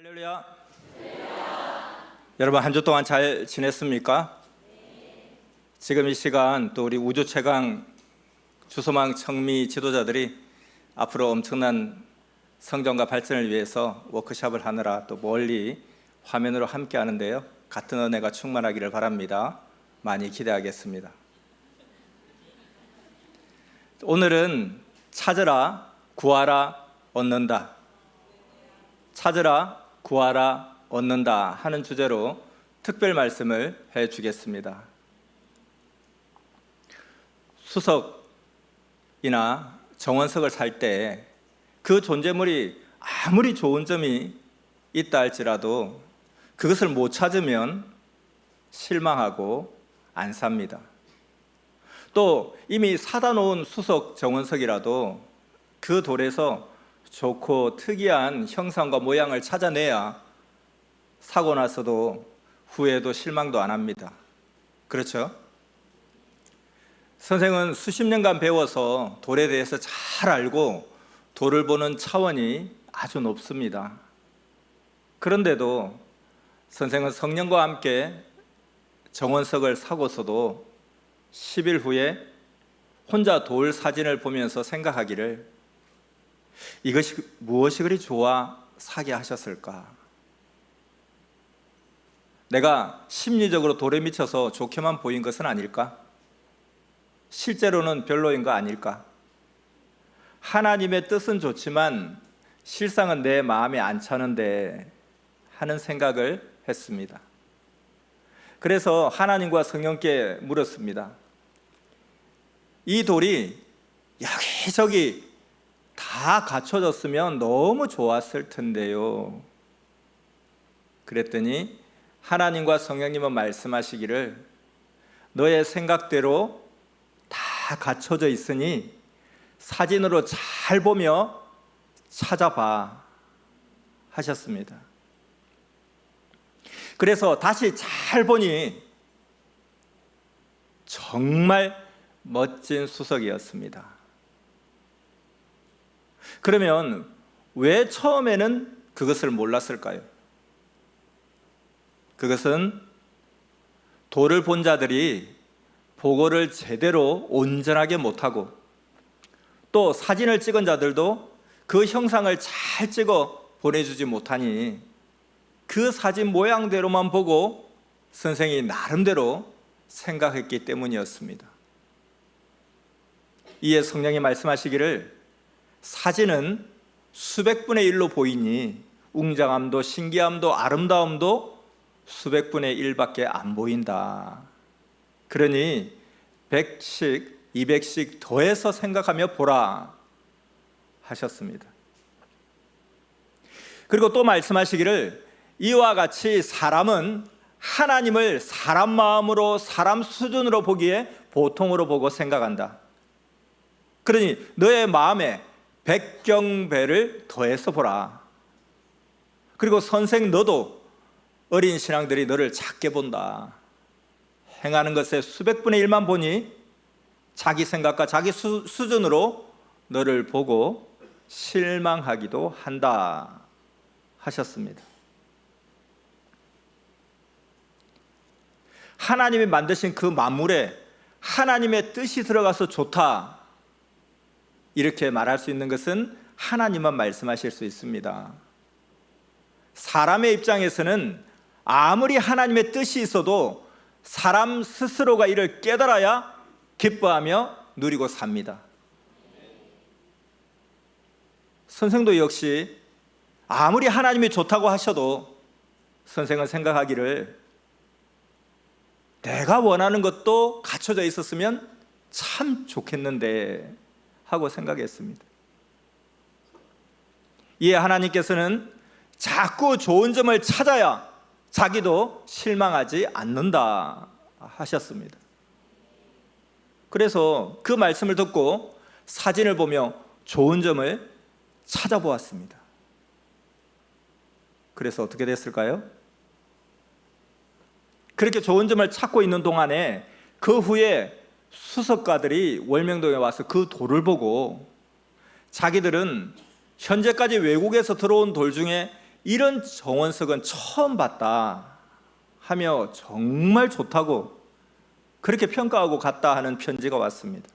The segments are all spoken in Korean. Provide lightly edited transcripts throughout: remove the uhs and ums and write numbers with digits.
할렐루야. 여러분 한 주 동안 잘 지냈습니까? 지금 이 시간 또 우리 우주 최강 주소망 청미 지도자들이 앞으로 엄청난 성장과 발전을 위해서 워크숍을 하느라 또 멀리 화면으로 함께 하는데요, 같은 은혜가 충만하기를 바랍니다. 많이 기대하겠습니다. 오늘은 찾으라, 구하라, 얻는다, 찾으라, 구하라, 얻는다 하는 주제로 특별 말씀을 해주겠습니다. 수석이나 정원석을 살 때 그 존재물이 아무리 좋은 점이 있다 할지라도 그것을 못 찾으면 실망하고 안 삽니다. 또 이미 사다 놓은 수석 정원석이라도 그 돌에서 좋고 특이한 형상과 모양을 찾아내야 사고 나서도 후회도 실망도 안 합니다. 그렇죠? 선생은 수십 년간 배워서 돌에 대해서 잘 알고 돌을 보는 차원이 아주 높습니다. 그런데도 선생은 성령과 함께 정원석을 사고서도 10일 후에 혼자 돌 사진을 보면서 생각하기를, 이것이 무엇이 그리 좋아 사게 하셨을까? 내가 심리적으로 돌에 미쳐서 좋게만 보인 것은 아닐까? 실제로는 별로인 거 아닐까? 하나님의 뜻은 좋지만 실상은 내 마음에 안 차는데 하는 생각을 했습니다. 그래서 하나님과 성령께 물었습니다. 이 돌이 여기저기 다 갖춰졌으면 너무 좋았을 텐데요. 그랬더니 하나님과 성령님은 말씀하시기를, 너의 생각대로 다 갖춰져 있으니 사진으로 잘 보며 찾아봐 하셨습니다. 그래서 다시 잘 보니 정말 멋진 수석이었습니다. 그러면 왜 처음에는 그것을 몰랐을까요? 그것은 돌을 본 자들이 보고를 제대로 온전하게 못하고, 또 사진을 찍은 자들도 그 형상을 잘 찍어 보내주지 못하니 그 사진 모양대로만 보고 선생이 나름대로 생각했기 때문이었습니다. 이에 성령이 말씀하시기를, 사진은 수백 분의 1로 보이니 웅장함도 신기함도 아름다움도 수백 분의 1밖에 안 보인다. 그러니 100씩 200씩 더해서 생각하며 보라 하셨습니다. 그리고 또 말씀하시기를, 이와 같이 사람은 하나님을 사람 마음으로 사람 수준으로 보기에 보통으로 보고 생각한다. 그러니 너의 마음에 100경배를 더해서 보라. 그리고 선생 너도 어린 신앙들이 너를 작게 본다. 행하는 것에 수백 분의 1만 보니 자기 생각과 자기 수준으로 너를 보고 실망하기도 한다 하셨습니다. 하나님이 만드신 그 만물에 하나님의 뜻이 들어가서 좋다, 이렇게 말할 수 있는 것은 하나님만 말씀하실 수 있습니다. 사람의 입장에서는 아무리 하나님의 뜻이 있어도 사람 스스로가 이를 깨달아야 기뻐하며 누리고 삽니다. 선생도 역시 아무리 하나님이 좋다고 하셔도 선생은 생각하기를, 내가 원하는 것도 갖춰져 있었으면 참 좋겠는데 하고 생각했습니다. 이에 하나님께서는 자꾸 좋은 점을 찾아야 자기도 실망하지 않는다 하셨습니다. 그래서 그 말씀을 듣고 사진을 보며 좋은 점을 찾아보았습니다. 그래서 어떻게 됐을까요? 그렇게 좋은 점을 찾고 있는 동안에 그 후에 수석가들이 월명동에 와서 그 돌을 보고 자기들은 현재까지 외국에서 들어온 돌 중에 이런 정원석은 처음 봤다 하며 정말 좋다고 그렇게 평가하고 갔다 하는 편지가 왔습니다.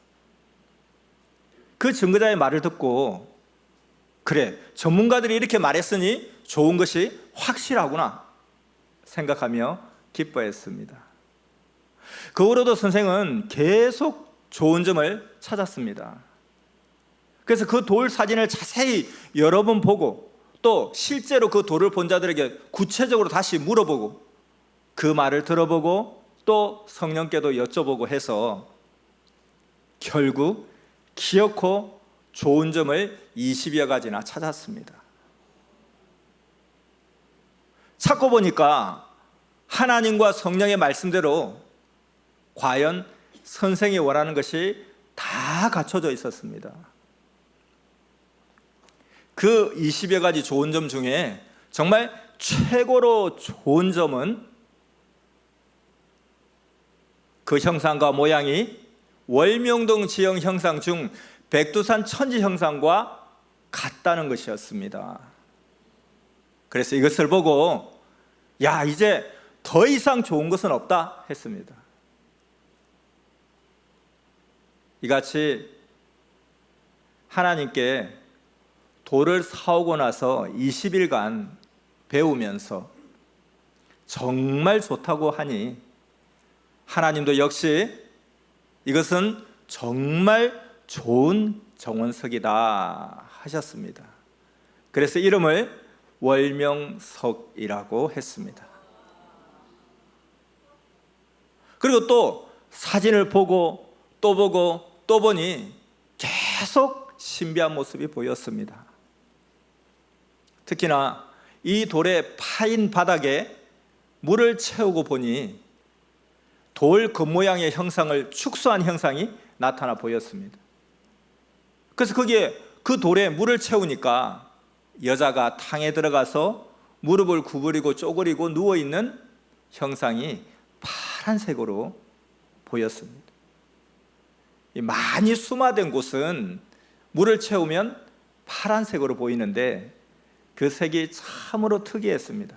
그 증거자의 말을 듣고 그래, 전문가들이 이렇게 말했으니 좋은 것이 확실하구나 생각하며 기뻐했습니다. 그 후로도 선생은 계속 좋은 점을 찾았습니다. 그래서 그 돌 사진을 자세히 여러 번 보고 또 실제로 그 돌을 본 자들에게 구체적으로 다시 물어보고 그 말을 들어보고 또 성령께도 여쭤보고 해서 결국 기어코 좋은 점을 20여 가지나 찾았습니다. 찾고 보니까 하나님과 성령의 말씀대로 과연 선생이 원하는 것이 다 갖춰져 있었습니다. 그 20여 가지 좋은 점 중에 정말 최고로 좋은 점은 그 형상과 모양이 월명동 지형 형상 중 백두산 천지 형상과 같다는 것이었습니다. 그래서 이것을 보고 야, 이제 더 이상 좋은 것은 없다 했습니다. 이같이 하나님께 돌을 사오고 나서 20일간 배우면서 정말 좋다고 하니 하나님도 역시 이것은 정말 좋은 정원석이다 하셨습니다. 그래서 이름을 월명석이라고 했습니다. 그리고 또 사진을 보고 또 보고 또 보니 계속 신비한 모습이 보였습니다. 특히나 이 돌의 파인 바닥에 물을 채우고 보니 돌 겉모양의 형상을 축소한 형상이 나타나 보였습니다. 그래서 거기에 그 돌에 물을 채우니까 여자가 탕에 들어가서 무릎을 구부리고 쪼그리고 누워있는 형상이 파란색으로 보였습니다. 많이 수마된 곳은 물을 채우면 파란색으로 보이는데 그 색이 참으로 특이했습니다.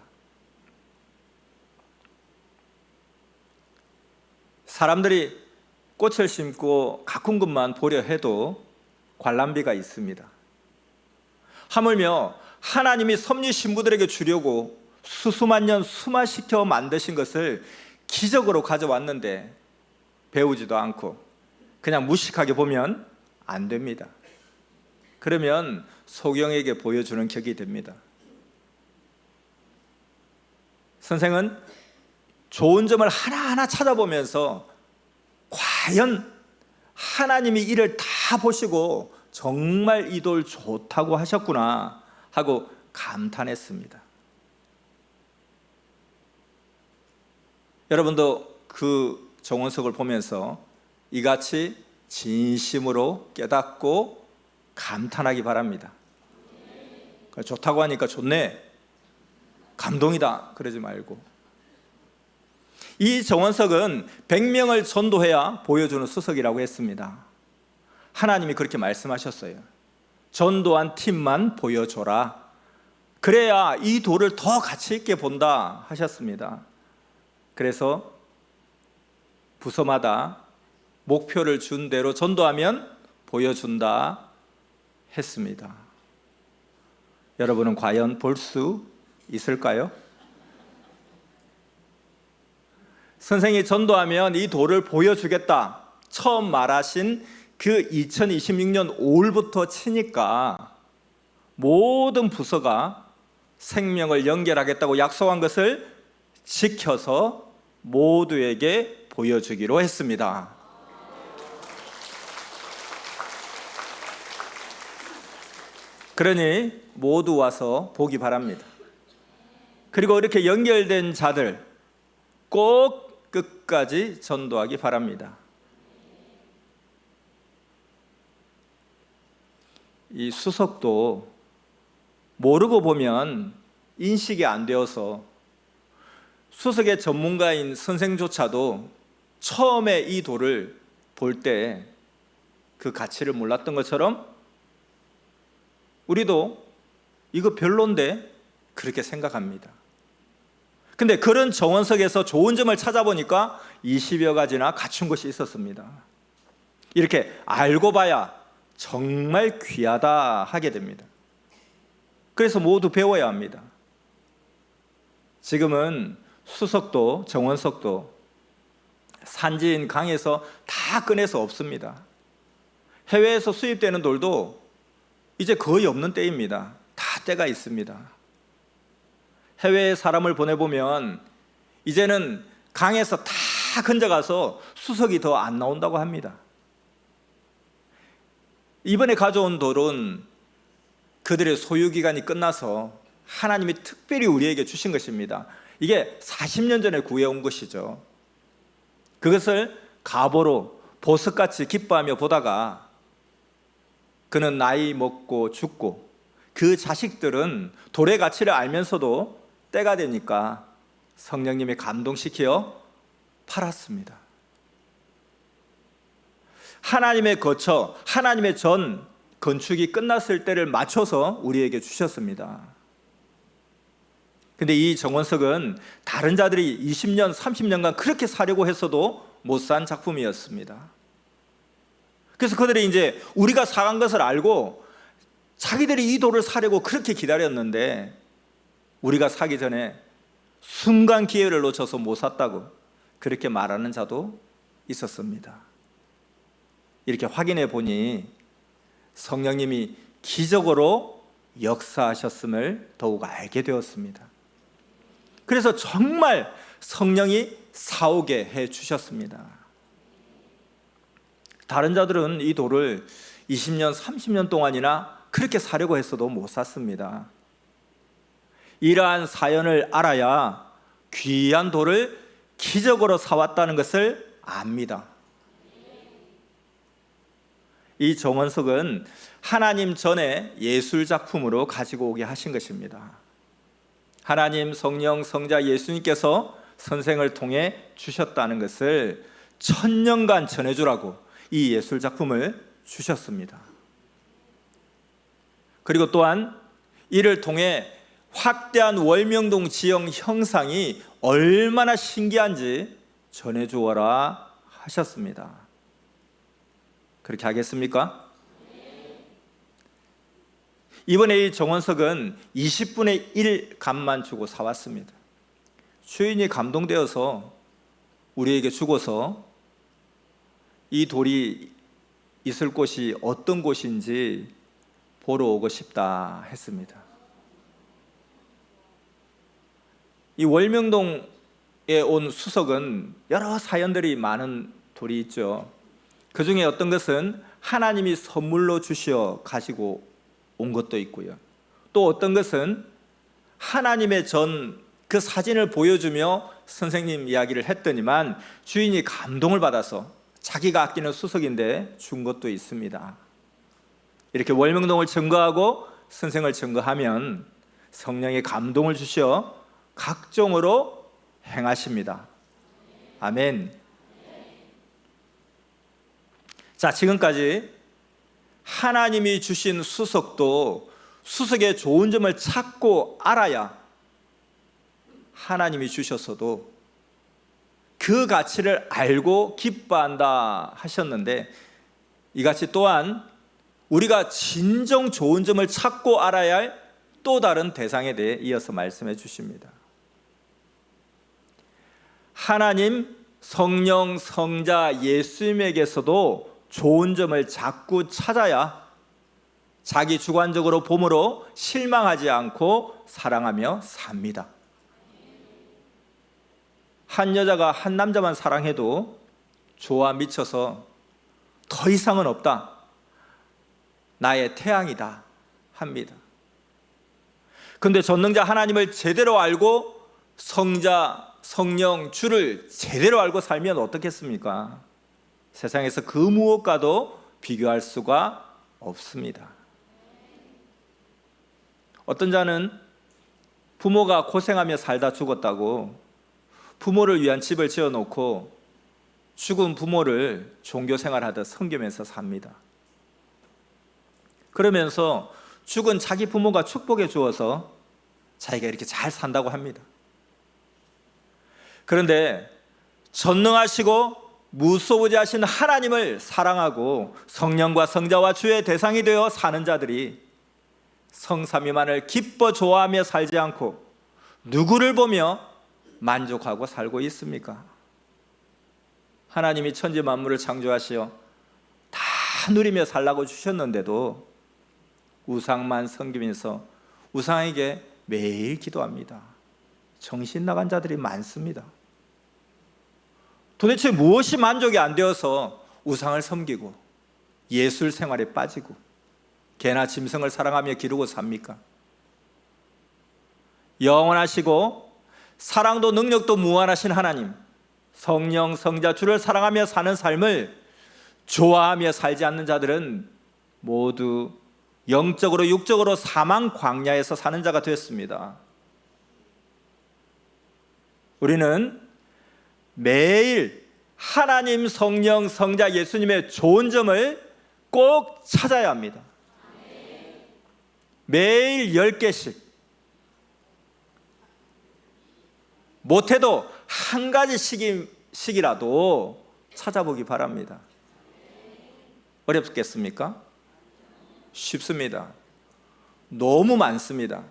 사람들이 꽃을 심고 가꾼 것만 보려 해도 관람비가 있습니다. 하물며 하나님이 섭리 신부들에게 주려고 수수만 년 수마시켜 만드신 것을 기적으로 가져왔는데 배우지도 않고 그냥 무식하게 보면 안 됩니다. 그러면 소경에게 보여주는 격이 됩니다. 선생은 좋은 점을 하나하나 찾아보면서 과연 하나님이 이를 다 보시고 정말 이 돌 좋다고 하셨구나 하고 감탄했습니다. 여러분도 그 정원석을 보면서 이같이 진심으로 깨닫고 감탄하기 바랍니다. 좋다고 하니까 좋네, 감동이다 그러지 말고, 이 정원석은 100명을 전도해야 보여주는 수석이라고 했습니다. 하나님이 그렇게 말씀하셨어요. 전도한 팀만 보여줘라, 그래야 이 돌을 더 가치 있게 본다 하셨습니다. 그래서 부서마다 목표를 준 대로 전도하면 보여준다 했습니다. 여러분은 과연 볼 수 있을까요? 선생이 전도하면 이 돌을 보여주겠다 처음 말하신 그 2026년 5월부터 치니까 모든 부서가 생명을 연결하겠다고 약속한 것을 지켜서 모두에게 보여주기로 했습니다. 그러니 모두 와서 보기 바랍니다. 그리고 이렇게 연결된 자들 꼭 끝까지 전도하기 바랍니다. 이 수석도 모르고 보면 인식이 안 되어서 수석의 전문가인 선생조차도 처음에 이 돌을 볼 때 그 가치를 몰랐던 것처럼 우리도 이거 별론데 그렇게 생각합니다. 근데 그런 정원석에서 좋은 점을 찾아보니까 20여 가지나 갖춘 것이 있었습니다. 이렇게 알고 봐야 정말 귀하다 하게 됩니다. 그래서 모두 배워야 합니다. 지금은 수석도 정원석도 산지인 강에서 다 꺼내서 없습니다. 해외에서 수입되는 돌도 이제 거의 없는 때입니다. 다 때가 있습니다. 해외에 사람을 보내보면 이제는 강에서 다 건져가서 수석이 더 안 나온다고 합니다. 이번에 가져온 돌은 그들의 소유기간이 끝나서 하나님이 특별히 우리에게 주신 것입니다. 이게 40년 전에 구해온 것이죠. 그것을 가보로 보석같이 기뻐하며 보다가 그는 나이 먹고 죽고 그 자식들은 돌의 가치를 알면서도 때가 되니까 성령님이 감동시켜 팔았습니다. 하나님의 거처, 하나님의 전 건축이 끝났을 때를 맞춰서 우리에게 주셨습니다. 근데 이 정원석은 다른 자들이 20년, 30년간 그렇게 사려고 했어도 못 산 작품이었습니다. 그래서 그들이 이제 우리가 사간 것을 알고 자기들이 이 돌을 사려고 그렇게 기다렸는데 우리가 사기 전에 순간 기회를 놓쳐서 못 샀다고 그렇게 말하는 자도 있었습니다. 이렇게 확인해 보니 성령님이 기적으로 역사하셨음을 더욱 알게 되었습니다. 그래서 정말 성령이 사오게 해 주셨습니다. 다른 자들은 이 돌을 20년, 30년 동안이나 그렇게 사려고 했어도 못 샀습니다. 이러한 사연을 알아야 귀한 돌을 기적으로 사왔다는 것을 압니다. 이 정원석은 하나님 전에 예술 작품으로 가지고 오게 하신 것입니다. 하나님, 성령, 성자 예수님께서 선생을 통해 주셨다는 것을 1000년간 전해주라고 이 예술 작품을 주셨습니다. 그리고 또한 이를 통해 확대한 월명동 지형 형상이 얼마나 신기한지 전해주어라 하셨습니다. 그렇게 하겠습니까? 이번에 이 정원석은 20분의 1 값만 주고 사왔습니다. 주인이 감동되어서 우리에게 주고서 이 돌이 있을 곳이 어떤 곳인지 보러 오고 싶다 했습니다. 이 월명동에 온 수석은 여러 사연들이 많은 돌이 있죠. 그 중에 어떤 것은 하나님이 선물로 주시어 가지고 온 것도 있고요. 또 어떤 것은 하나님의 전 그 사진을 보여주며 선생님 이야기를 했더니만 주인이 감동을 받아서 자기가 아끼는 수석인데 준 것도 있습니다. 이렇게 월명동을 증거하고 선생을 증거하면 성령의 감동을 주시어 각종으로 행하십니다. 아멘. 자, 지금까지 하나님이 주신 수석도 수석의 좋은 점을 찾고 알아야 하나님이 주셨어도 그 가치를 알고 기뻐한다 하셨는데, 이같이 또한 우리가 진정 좋은 점을 찾고 알아야 할 또 다른 대상에 대해 이어서 말씀해 주십니다. 하나님, 성령, 성자, 예수님에게서도 좋은 점을 자꾸 찾아야 자기 주관적으로 봄으로 실망하지 않고 사랑하며 삽니다. 한 여자가 한 남자만 사랑해도 좋아 미쳐서 더 이상은 없다, 나의 태양이다 합니다. 그런데 전능자 하나님을 제대로 알고 성자, 성령, 주를 제대로 알고 살면 어떻겠습니까? 세상에서 그 무엇과도 비교할 수가 없습니다. 어떤 자는 부모가 고생하며 살다 죽었다고 부모를 위한 집을 지어놓고 죽은 부모를 종교생활하듯 섬기면서 삽니다. 그러면서 죽은 자기 부모가 축복해 주어서 자기가 이렇게 잘 산다고 합니다. 그런데 전능하시고 무소부지하신 하나님을 사랑하고 성령과 성자와 주의 대상이 되어 사는 자들이 성삼위만을 기뻐 좋아하며 살지 않고 누구를 보며 만족하고 살고 있습니까? 하나님이 천지 만물을 창조하시어 다 누리며 살라고 주셨는데도 우상만 섬기면서 우상에게 매일 기도합니다. 정신 나간 자들이 많습니다. 도대체 무엇이 만족이 안 되어서 우상을 섬기고 예술 생활에 빠지고 개나 짐승을 사랑하며 기르고 삽니까? 영원하시고 사랑도 능력도 무한하신 하나님, 성령, 성자, 주를 사랑하며 사는 삶을 좋아하며 살지 않는 자들은 모두 영적으로 육적으로 사망 광야에서 사는 자가 되었습니다. 우리는 매일 하나님, 성령, 성자, 예수님의 좋은 점을 꼭 찾아야 합니다. 매일 10개씩, 못해도 한 가지씩이라도 찾아보기 바랍니다. 어렵겠습니까? 쉽습니다. 너무 많습니다.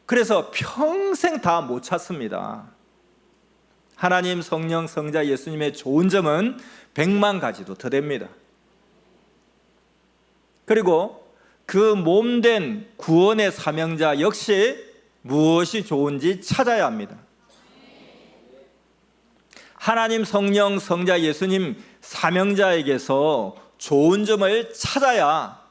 그래서 평생 다 못 찾습니다. 하나님, 성령, 성자, 예수님의 좋은 점은 100만 가지도 더 됩니다. 그리고 그 몸된 구원의 사명자 역시 무엇이 좋은지 찾아야 합니다. 하나님, 성령, 성자, 예수님 사명자에게서 좋은 점을 찾아야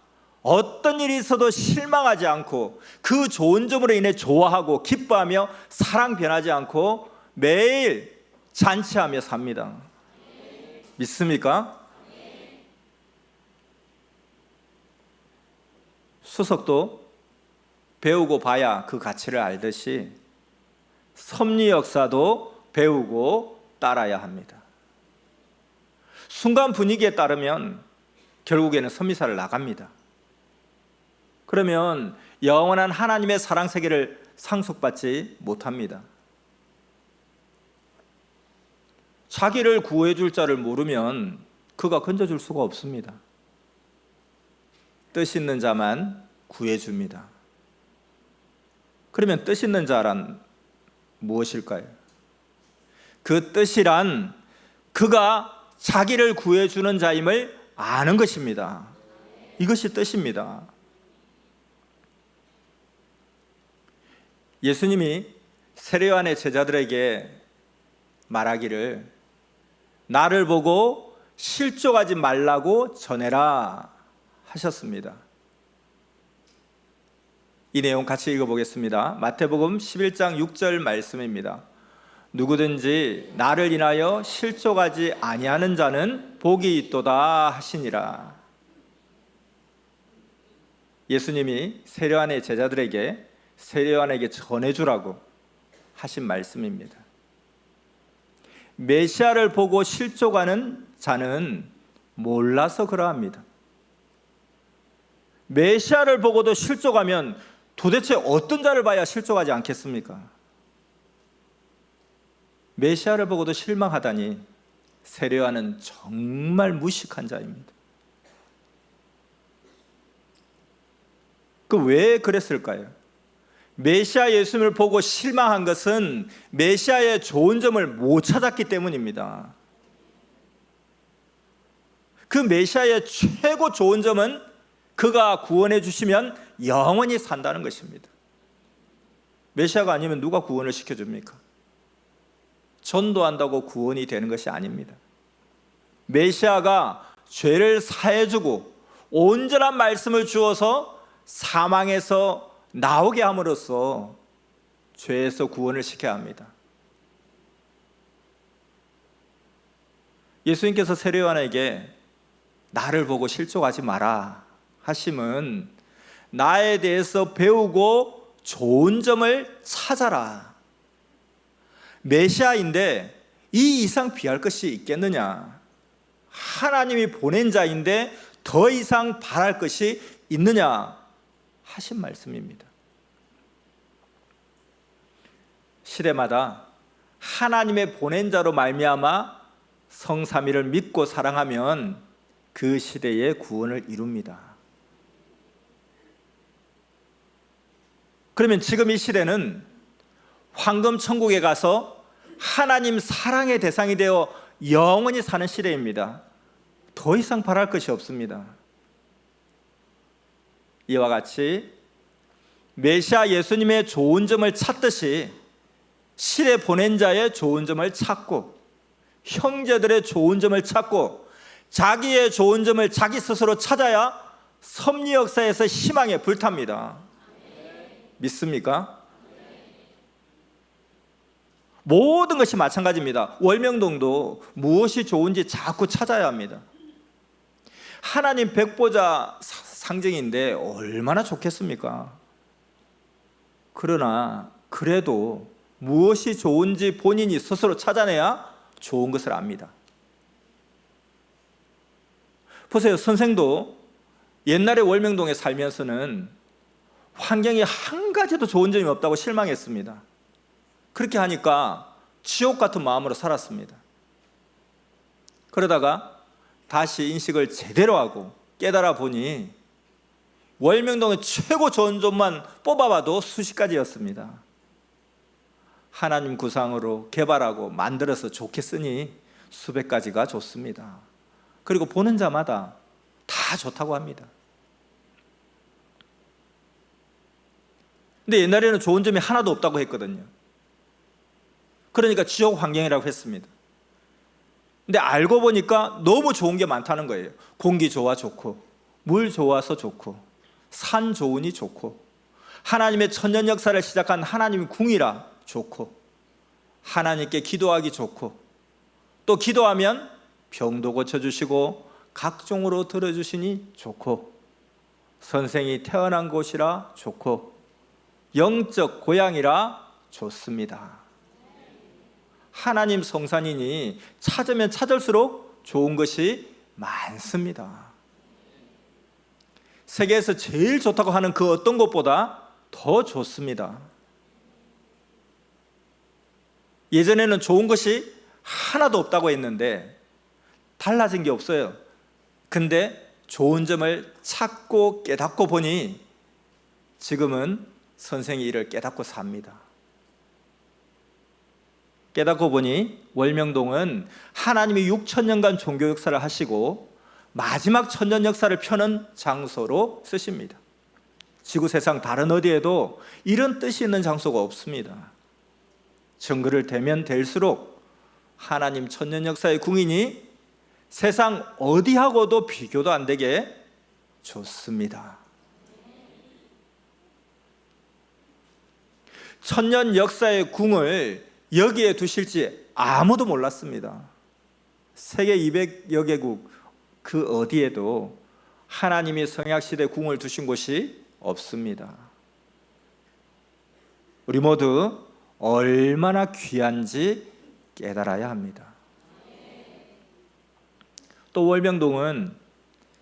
어떤 일이 있어도 실망하지 않고 그 좋은 점으로 인해 좋아하고 기뻐하며 사랑 변하지 않고 매일 잔치하며 삽니다. 믿습니까? 수석도 배우고 봐야 그 가치를 알듯이 섭리 역사도 배우고 따라야 합니다. 순간 분위기에 따르면 결국에는 섭리사를 나갑니다. 그러면 영원한 하나님의 사랑 세계를 상속받지 못합니다. 자기를 구해줄 자를 모르면 그가 건져줄 수가 없습니다. 뜻 있는 자만 구해줍니다. 그러면 뜻 있는 자란 무엇일까요? 그 뜻이란 그가 자기를 구해주는 자임을 아는 것입니다. 이것이 뜻입니다. 예수님이 세례요한의 제자들에게 말하기를 나를 보고 실족하지 말라고 전해라 하셨습니다. 이 내용 같이 읽어보겠습니다. 마태복음 11장 6절 말씀입니다. 누구든지 나를 인하여 실족하지 아니하는 자는 복이 있도다 하시니라. 예수님이 세례요한의 제자들에게 세례요한에게 전해주라고 하신 말씀입니다. 메시아를 보고 실족하는 자는 몰라서 그러합니다. 메시아를 보고도 실족하면 도대체 어떤 자를 봐야 실족하지 않겠습니까? 메시아를 보고도 실망하다니 세례요한은 정말 무식한 자입니다. 왜 그랬을까요? 메시아 예수님을 보고 실망한 것은 메시아의 좋은 점을 못 찾았기 때문입니다. 그 메시아의 최고 좋은 점은 그가 구원해 주시면 영원히 산다는 것입니다. 메시아가 아니면 누가 구원을 시켜줍니까? 전도한다고 구원이 되는 것이 아닙니다. 메시아가 죄를 사해주고 온전한 말씀을 주어서 사망에서 나오게 함으로써 죄에서 구원을 시켜야 합니다. 예수님께서 세례요한에게 나를 보고 실족하지 마라 하심은 나에 대해서 배우고 좋은 점을 찾아라. 메시아인데 이 이상 비할 것이 있겠느냐? 하나님이 보낸 자인데 더 이상 바랄 것이 있느냐? 하신 말씀입니다. 시대마다 하나님의 보낸 자로 말미암아 성삼위를 믿고 사랑하면 그 시대의 구원을 이룹니다. 그러면 지금 이 시대는 황금 천국에 가서 하나님 사랑의 대상이 되어 영원히 사는 시대입니다. 더 이상 바랄 것이 없습니다. 이와 같이 메시아 예수님의 좋은 점을 찾듯이 시대 보낸 자의 좋은 점을 찾고 형제들의 좋은 점을 찾고 자기의 좋은 점을 자기 스스로 찾아야 섭리 역사에서 희망에 불탑니다. 믿습니까? 모든 것이 마찬가지입니다. 월명동도 무엇이 좋은지 자꾸 찾아야 합니다. 하나님 백보자 상징인데 얼마나 좋겠습니까? 그러나 그래도 무엇이 좋은지 본인이 스스로 찾아내야 좋은 것을 압니다. 보세요. 선생도 옛날에 월명동에 살면서는 환경이 한 가지도 좋은 점이 없다고 실망했습니다. 그렇게 하니까 지옥 같은 마음으로 살았습니다. 그러다가 다시 인식을 제대로 하고 깨달아 보니 월명동의 최고 좋은 점만 뽑아봐도 수십 가지였습니다. 하나님 구상으로 개발하고 만들어서 좋게 쓰니 수백 가지가 좋습니다. 그리고 보는 자마다 다 좋다고 합니다. 근데 옛날에는 좋은 점이 하나도 없다고 했거든요. 그러니까 지옥 환경이라고 했습니다. 근데 알고 보니까 너무 좋은 게 많다는 거예요. 공기 좋아 좋고, 물 좋아서 좋고, 산 좋으니 좋고, 하나님의 천년 역사를 시작한 하나님의 궁이라 좋고, 하나님께 기도하기 좋고, 또 기도하면 병도 고쳐주시고 각종으로 들어주시니 좋고, 선생이 태어난 곳이라 좋고, 영적 고향이라 좋습니다. 하나님 성산이니 찾으면 찾을수록 좋은 것이 많습니다. 세계에서 제일 좋다고 하는 그 어떤 것보다 더 좋습니다. 예전에는 좋은 것이 하나도 없다고 했는데 달라진 게 없어요. 근데 좋은 점을 찾고 깨닫고 보니 지금은 선생이 이를 깨닫고 삽니다. 깨닫고 보니 월명동은 하나님이 6,000년간 종교 역사를 하시고 마지막 천년 역사를 펴는 장소로 쓰십니다. 지구 세상 다른 어디에도 이런 뜻이 있는 장소가 없습니다. 정글을 대면 될수록 하나님 천년 역사의 궁이니 세상 어디하고도 비교도 안 되게 좋습니다. 천년 역사의 궁을 여기에 두실지 아무도 몰랐습니다. 세계 200여 개국 그 어디에도 하나님이 성약시대 궁을 두신 곳이 없습니다. 우리 모두 얼마나 귀한지 깨달아야 합니다. 또 월명동은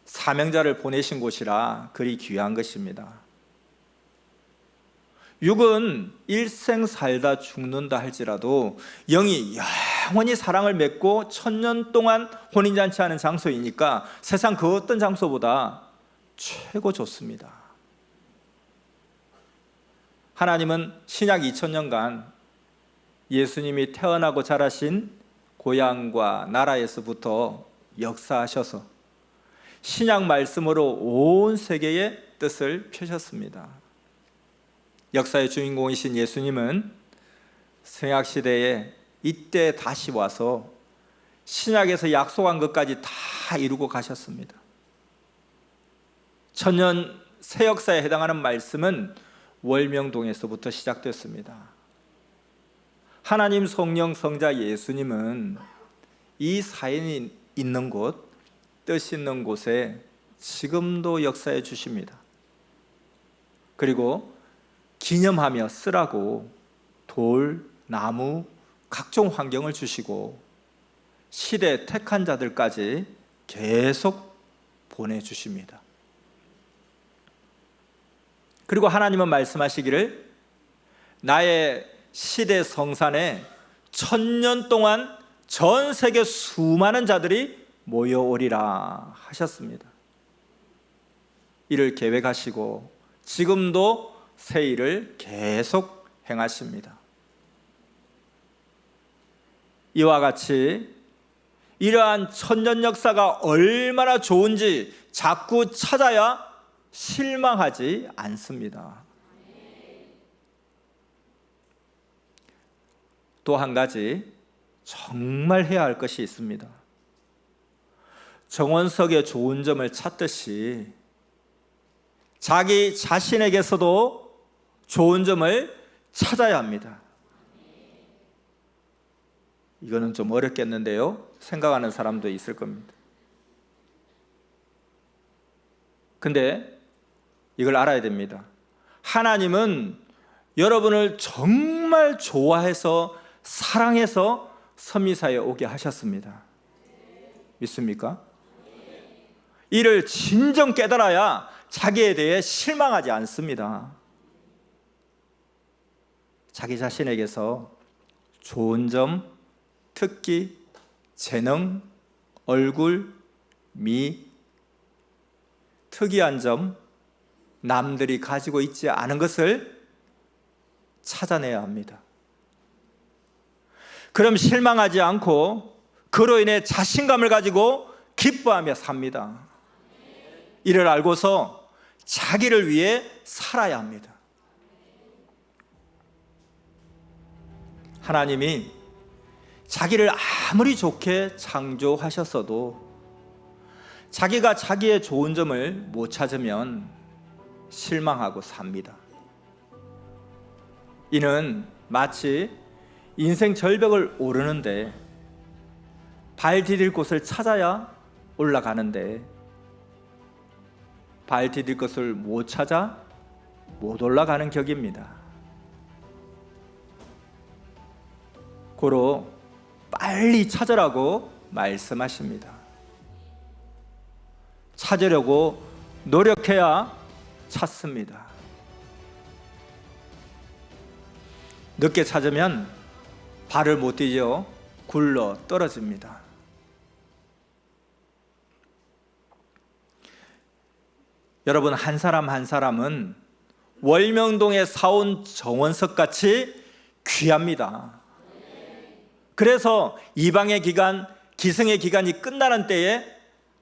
사명자를 보내신 곳이라 그리 귀한 것입니다. 육은 일생 살다 죽는다 할지라도 영이 영원히 사랑을 맺고 천년 동안 혼인잔치하는 장소이니까 세상 그 어떤 장소보다 최고 좋습니다. 하나님은 신약 2000년간 예수님이 태어나고 자라신 고향과 나라에서부터 역사하셔서 신약 말씀으로 온 세계의 뜻을 펴셨습니다. 역사의 주인공이신 예수님은 성약시대에 이때 다시 와서 신약에서 약속한 것까지 다 이루고 가셨습니다. 천년 새 역사에 해당하는 말씀은 월명동에서부터 시작됐습니다. 하나님 성령 성자 예수님은 이 사연이 있는 곳, 뜻 있는 곳에 지금도 역사해 주십니다. 그리고 기념하며 쓰라고 돌, 나무, 각종 환경을 주시고 시대 택한 자들까지 계속 보내주십니다. 그리고 하나님은 말씀하시기를 나의 시대 성산에 1000년 동안 전 세계 수많은 자들이 모여오리라 하셨습니다. 이를 계획하시고 지금도 새 일을 계속 행하십니다. 이와 같이 이러한 천년 역사가 얼마나 좋은지 자꾸 찾아야 실망하지 않습니다. 또 한 가지 정말 해야 할 것이 있습니다. 정원석의 좋은 점을 찾듯이 자기 자신에게서도 좋은 점을 찾아야 합니다. 이거는 좀 어렵겠는데요. 생각하는 사람도 있을 겁니다. 근데 이걸 알아야 됩니다. 하나님은 여러분을 정말 좋아해서 사랑해서 선미사에 오게 하셨습니다. 믿습니까? 이를 진정 깨달아야 자기에 대해 실망하지 않습니다. 자기 자신에게서 좋은 점, 특기, 재능, 얼굴, 미, 특이한 점, 남들이 가지고 있지 않은 것을 찾아내야 합니다. 그럼 실망하지 않고 그로 인해 자신감을 가지고 기뻐하며 삽니다. 이를 알고서 자기를 위해 살아야 합니다. 하나님이 자기를 아무리 좋게 창조하셨어도 자기가 자기의 좋은 점을 못 찾으면 실망하고 삽니다. 이는 마치 인생 절벽을 오르는데 발 디딜 곳을 찾아야 올라가는데 발 디딜 것을 못 찾아 못 올라가는 격입니다. 고로 빨리 찾으라고 말씀하십니다. 찾으려고 노력해야 찾습니다. 늦게 찾으면 발을 못 디뎌 굴러 떨어집니다. 여러분, 한 사람 한 사람은 월명동에 사온 정원석 같이 귀합니다. 그래서 이방의 기간, 기승의 기간이 끝나는 때에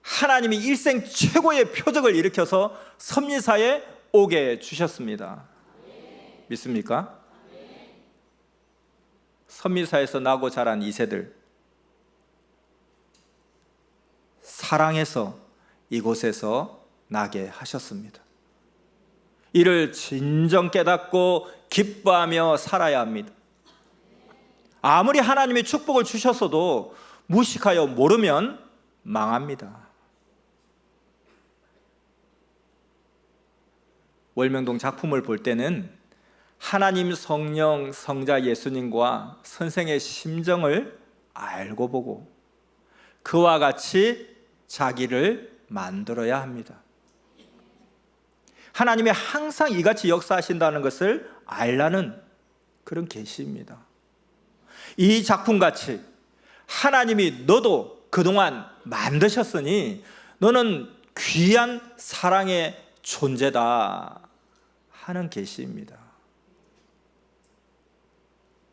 하나님이 일생 최고의 표적을 일으켜서 선미사에 오게 주셨습니다. 믿습니까? 선미사에서 나고 자란 이세들, 사랑해서 이곳에서 나게 하셨습니다. 이를 진정 깨닫고 기뻐하며 살아야 합니다. 아무리 하나님이 축복을 주셨어도 무식하여 모르면 망합니다. 월명동 작품을 볼 때는 하나님, 성령, 성자 예수님과 선생의 심정을 알고 보고 그와 같이 자기를 만들어야 합니다. 하나님이 항상 이같이 역사하신다는 것을 알라는 그런 계시입니다. 이 작품같이 하나님이 너도 그동안 만드셨으니 너는 귀한 사랑의 존재다 하는 계시입니다.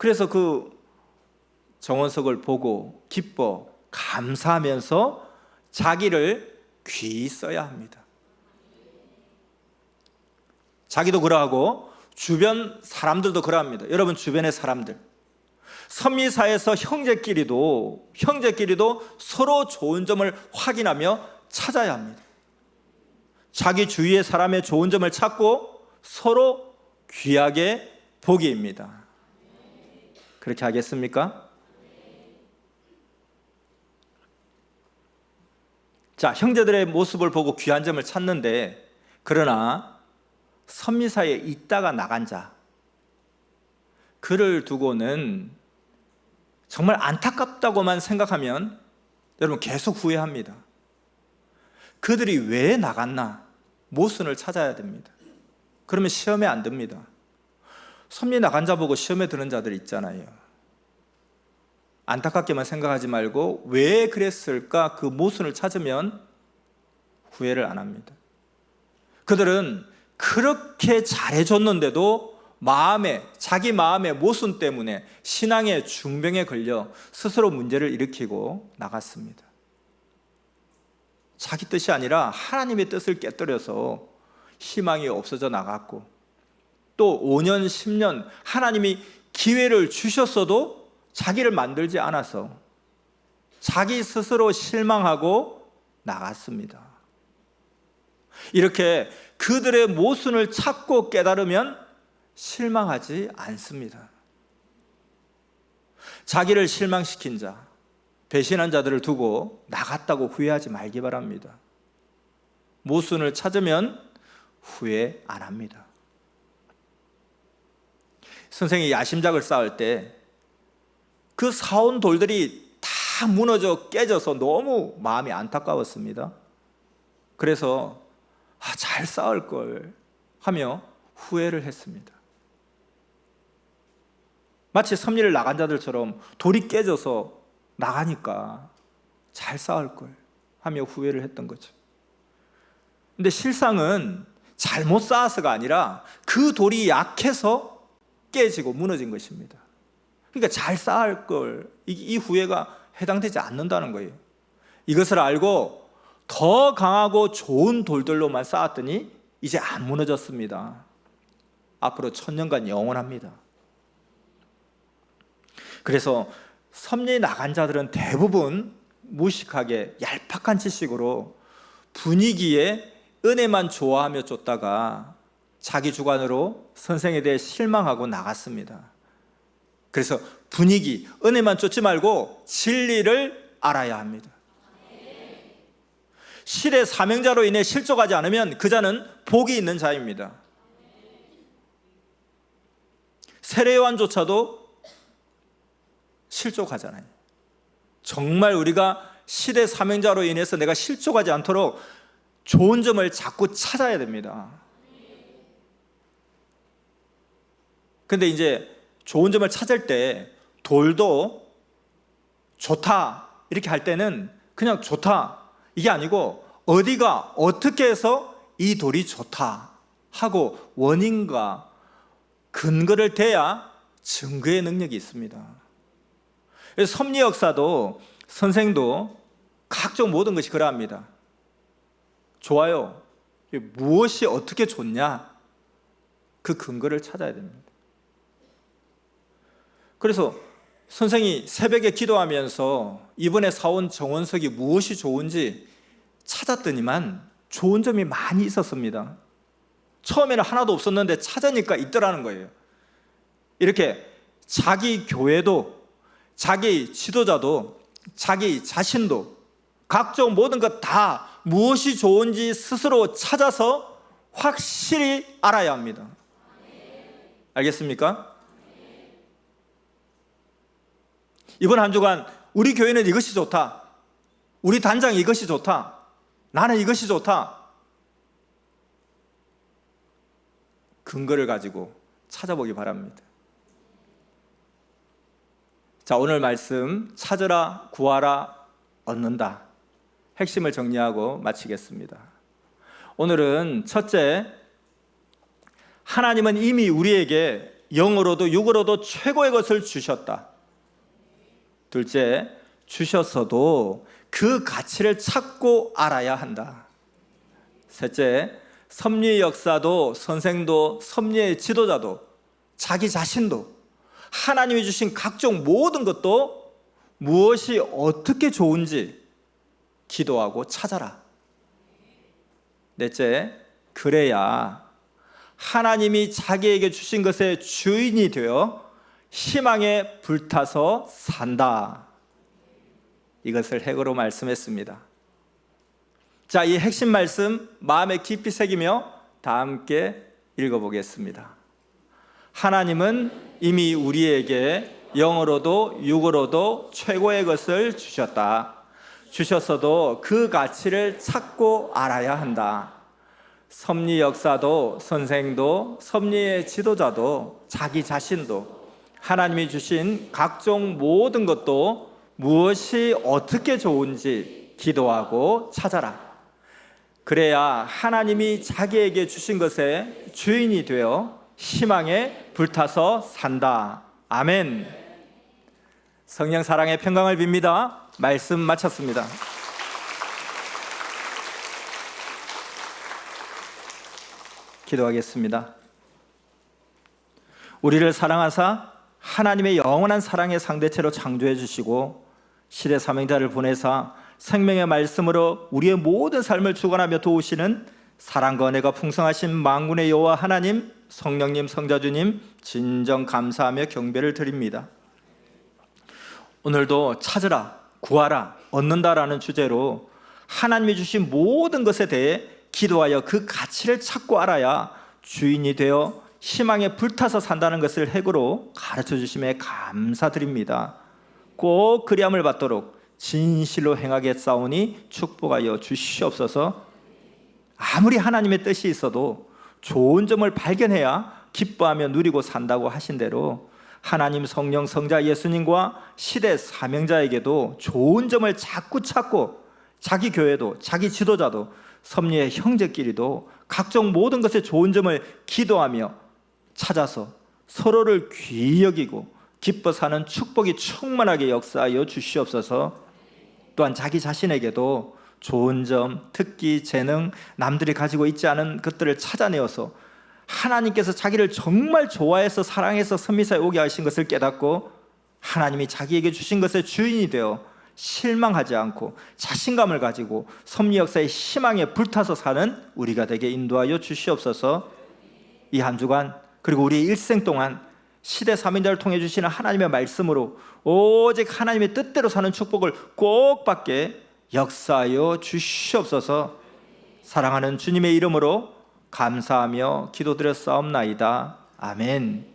그래서 그 정원석을 보고 기뻐 감사하면서 자기를 귀히 써야 합니다. 자기도 그러하고 주변 사람들도 그러합니다. 여러분, 주변의 사람들, 선미사에서 형제끼리도 서로 좋은 점을 확인하며 찾아야 합니다. 자기 주위의 사람의 좋은 점을 찾고 서로 귀하게 보기입니다. 그렇게 하겠습니까? 자, 형제들의 모습을 보고 귀한 점을 찾는데, 그러나 선미사에 있다가 나간 자, 그를 두고는 정말 안타깝다고만 생각하면 여러분 계속 후회합니다. 그들이 왜 나갔나 모순을 찾아야 됩니다. 그러면 시험에 안 듭니다. 섭리 나간 자 보고 시험에 드는 자들 있잖아요. 안타깝게만 생각하지 말고 왜 그랬을까 그 모순을 찾으면 후회를 안 합니다. 그들은 그렇게 잘해줬는데도 자기 마음의 모순 때문에 신앙의 중병에 걸려 스스로 문제를 일으키고 나갔습니다. 자기 뜻이 아니라 하나님의 뜻을 깨뜨려서 희망이 없어져 나갔고, 또 5년, 10년 하나님이 기회를 주셨어도 자기를 만들지 않아서 자기 스스로 실망하고 나갔습니다. 이렇게 그들의 모순을 찾고 깨달으면 실망하지 않습니다. 자기를 실망시킨 자, 배신한 자들을 두고 나갔다고 후회하지 말기 바랍니다. 모순을 찾으면 후회 안 합니다. 선생이 야심작을 쌓을 때 그 사온 돌들이 다 무너져 깨져서 너무 마음이 안타까웠습니다. 그래서 잘 쌓을 걸 하며 후회를 했습니다. 마치 섭리를 나간 자들처럼 돌이 깨져서 나가니까 잘 쌓을 걸 하며 후회를 했던 거죠. 근데 실상은 잘못 쌓아서가 아니라 그 돌이 약해서 깨지고 무너진 것입니다. 그러니까 잘 쌓을 걸, 이 후회가 해당되지 않는다는 거예요. 이것을 알고 더 강하고 좋은 돌들로만 쌓았더니 이제 안 무너졌습니다. 앞으로 1000년간 영원합니다. 그래서 섭리 나간 자들은 대부분 무식하게 얄팍한 지식으로 분위기에 은혜만 좋아하며 쫓다가 자기 주관으로 선생에 대해 실망하고 나갔습니다. 그래서 분위기, 은혜만 쫓지 말고 진리를 알아야 합니다. 실의 사명자로 인해 실족하지 않으면 그 자는 복이 있는 자입니다. 세례요한조차도 실족하잖아요. 정말 우리가 실의 사명자로 인해서 내가 실족하지 않도록 좋은 점을 자꾸 찾아야 됩니다. 근데 이제 좋은 점을 찾을 때 돌도 좋다 이렇게 할 때는 그냥 좋다 이게 아니고 어디가 어떻게 해서 이 돌이 좋다 하고 원인과 근거를 대야 증거의 능력이 있습니다. 그래서 섭리 역사도 선생도 각종 모든 것이 그러합니다. 좋아요. 무엇이 어떻게 좋냐? 그 근거를 찾아야 됩니다. 그래서 선생이 새벽에 기도하면서 이번에 사온 정원석이 무엇이 좋은지 찾았더니만 좋은 점이 많이 있었습니다. 처음에는 하나도 없었는데 찾으니까 있더라는 거예요. 이렇게 자기 교회도, 자기 지도자도, 자기 자신도 각종 모든 것 다 무엇이 좋은지 스스로 찾아서 확실히 알아야 합니다. 알겠습니까? 이번 한 주간 우리 교회는 이것이 좋다, 우리 단장이 이것이 좋다, 나는 이것이 좋다, 근거를 가지고 찾아보기 바랍니다. 자, 오늘 말씀 찾으라, 구하라, 얻는다. 핵심을 정리하고 마치겠습니다. 오늘은 첫째, 하나님은 이미 우리에게 영으로도 육으로도 최고의 것을 주셨다. 둘째, 주셨어도 그 가치를 찾고 알아야 한다. 셋째, 섭리의 역사도 선생도 섭리의 지도자도 자기 자신도 하나님이 주신 각종 모든 것도 무엇이 어떻게 좋은지 기도하고 찾아라. 넷째, 그래야 하나님이 자기에게 주신 것의 주인이 되어 희망에 불타서 산다. 이것을 핵으로 말씀했습니다. 자, 이 핵심 말씀 마음에 깊이 새기며 다 함께 읽어보겠습니다. 하나님은 이미 우리에게 영으로도 육으로도 최고의 것을 주셨다. 주셨어도 그 가치를 찾고 알아야 한다. 섭리 역사도 선생도 섭리의 지도자도 자기 자신도 하나님이 주신 각종 모든 것도 무엇이 어떻게 좋은지 기도하고 찾아라. 그래야 하나님이 자기에게 주신 것의 주인이 되어 희망에 불타서 산다. 아멘. 성령 사랑의 평강을 빕니다. 말씀 마쳤습니다. 기도하겠습니다. 우리를 사랑하사 하나님의 영원한 사랑의 상대체로 창조해 주시고 시대 사명자를 보내사 생명의 말씀으로 우리의 모든 삶을 주관하며 도우시는 사랑과 은혜가 풍성하신 만군의 여호와 하나님, 성령님, 성자주님 진정 감사하며 경배를 드립니다. 오늘도 찾으라, 구하라, 얻는다라는 주제로 하나님이 주신 모든 것에 대해 기도하여 그 가치를 찾고 알아야 주인이 되어 희망에 불타서 산다는 것을 핵으로 가르쳐 주심에 감사드립니다. 꼭 그리함을 받도록 진실로 행하겠사오니 축복하여 주시옵소서. 아무리 하나님의 뜻이 있어도 좋은 점을 발견해야 기뻐하며 누리고 산다고 하신 대로 하나님, 성령, 성자 예수님과 시대 사명자에게도 좋은 점을 자꾸 찾고 자기 교회도 자기 지도자도 섭리의 형제끼리도 각종 모든 것에 좋은 점을 기도하며 찾아서 서로를 귀히 여기고 기뻐 사는 축복이 충만하게 역사하여 주시옵소서. 또한 자기 자신에게도 좋은 점, 특기, 재능, 남들이 가지고 있지 않은 것들을 찾아내어서 하나님께서 자기를 정말 좋아해서 사랑해서 선미사에 오게 하신 것을 깨닫고 하나님이 자기에게 주신 것의 주인이 되어 실망하지 않고 자신감을 가지고 섭리 역사의 희망에 불타서 사는 우리가 되게 인도하여 주시옵소서. 이 한 주간 그리고 우리 일생 동안 시대 사명자를 통해 주시는 하나님의 말씀으로 오직 하나님의 뜻대로 사는 축복을 꼭 받게 역사하여 주시옵소서. 사랑하는 주님의 이름으로 감사하며 기도드렸사옵나이다. 아멘.